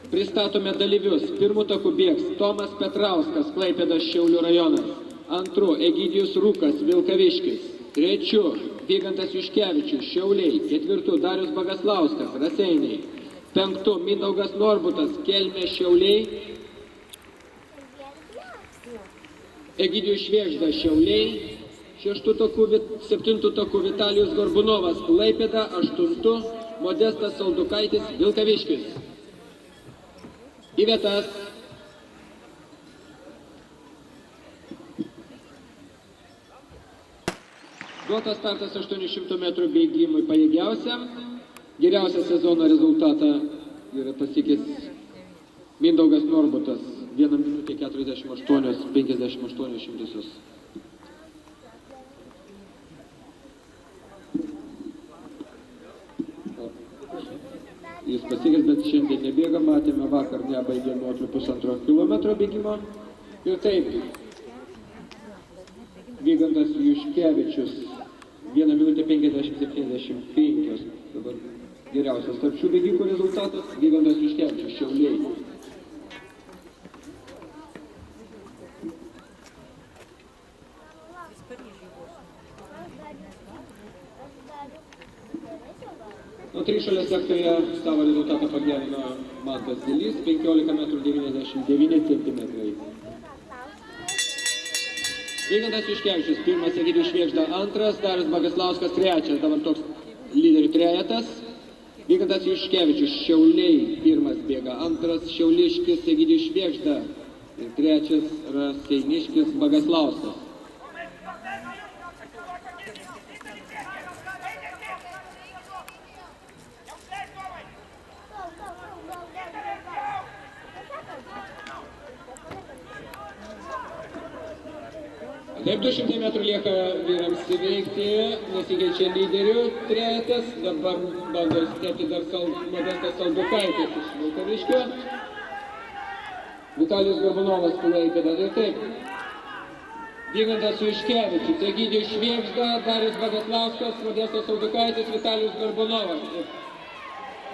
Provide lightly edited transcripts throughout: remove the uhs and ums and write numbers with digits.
Pristatome dalyvius. Pirmų takų bėgs Tomas Petrauskas, Klaipėdos Šiaulių rajonas. Antru Egidijus Rūkas, Vilkaviškis. Trečiu Vygantas Juškevičius, Šiauliai. Ketvirtu Darius Bagaslauskas, Raseiniai. Penktu Mindaugas Norbutas, Kelmė, Šiauliai. Egidijus Švėgžda, Šiauliai. Septintų takų Vitalijus Gorbunovas, Klaipėda. Aštuntu Modestas Saldukaitis, Vilkaviškis. Į vietas. Duotas startas 800 metrų bėgimui pajėgiausiam. Geriausią sezono rezultatą yra pasiekęs Mindaugas Norbutas. 1 minutė 48,58 šimtosios. Jis pasiekęs, bet šiandien nebėga, matėme vakar nebaigė nuo 1,5 kilometro bėgimo. Ir taip, Vygantas Juškevičius, 1 minutė 50,75. Dabar geriausias tarp šių bėgikų rezultatas, Vygantas Juškevičius, Šiauliai. Nuo trišalės sektorėje savo rezultatą pagerino Mantas Dilys, 15 metrų 99 centimetrai. Vygantas Juškevičius, pirmas, Egidijus Švėgžda, antras, Darius Bagaslauskas, trečias, dabar toks lyderių trejetas. Vygantas Juškevičius, Šiauliai, pirmas bėga, antras Šiauliškis Egidijus Švėgžda ir trečias Raseiniškis Bagaslauskas. Taip, 200 metrų lieka vyrams įveikti, nesikeičia lyderių trejetas, dabar bando stebti dar Modestas Saldukaitis iš Vilkaviškio. Vitalijus Gorbunovas, Klaipėda. Ir taip, Vygantas Juškevičius, Egidijus Švėgžda, Darius Bagaslauskas, Modestas Saldukaitis, Vitalijus Gorbunovas.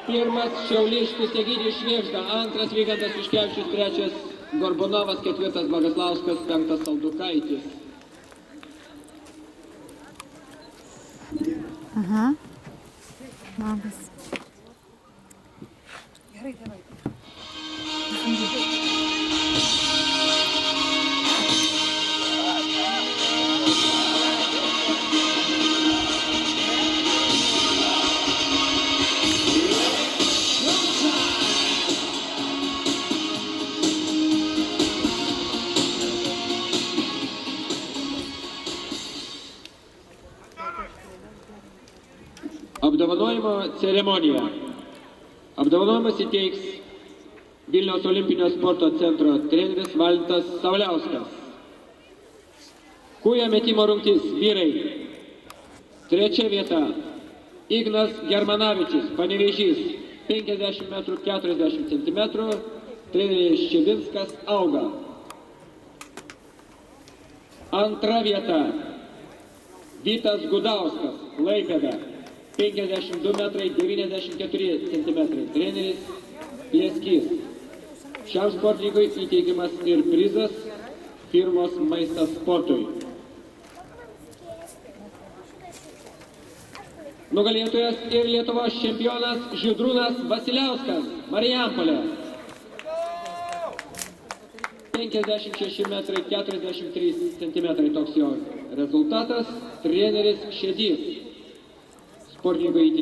Pirmas Šiauliškis Egidijus Švėgžda, antras Vygantas Juškevičius, trečias Gorbunovas, ketvirtas Bagaslauskas, penktas Saldukaitis. Aha. Labas. Gerai, gerai. Apdovanojimo ceremonija. Apdovanojimas įteiks Vilniaus olimpinio sporto centro treneris Valentas Sauliauskas. Kūjo metimo rungtis vyrai. Trečia vieta Ignas Germanavičius, Panevėžys, 50 metrų 40 centimetrų, treneris Ščivinskas Auga. Antra vieta Vytas Gudauskas, Klaipėda, 52 metrai 94 centimetrai, treneris Lieskys. Šiam sportininkui įteikiamas ir prizas firmos Maistas sportui. Nugalėtojas ir Lietuvos čempionas Žydrūnas Vasiliauskas, Marijampolė. 56 metrai 43 centimetrai toks jo rezultatas, treneris Šedys. Sportininkui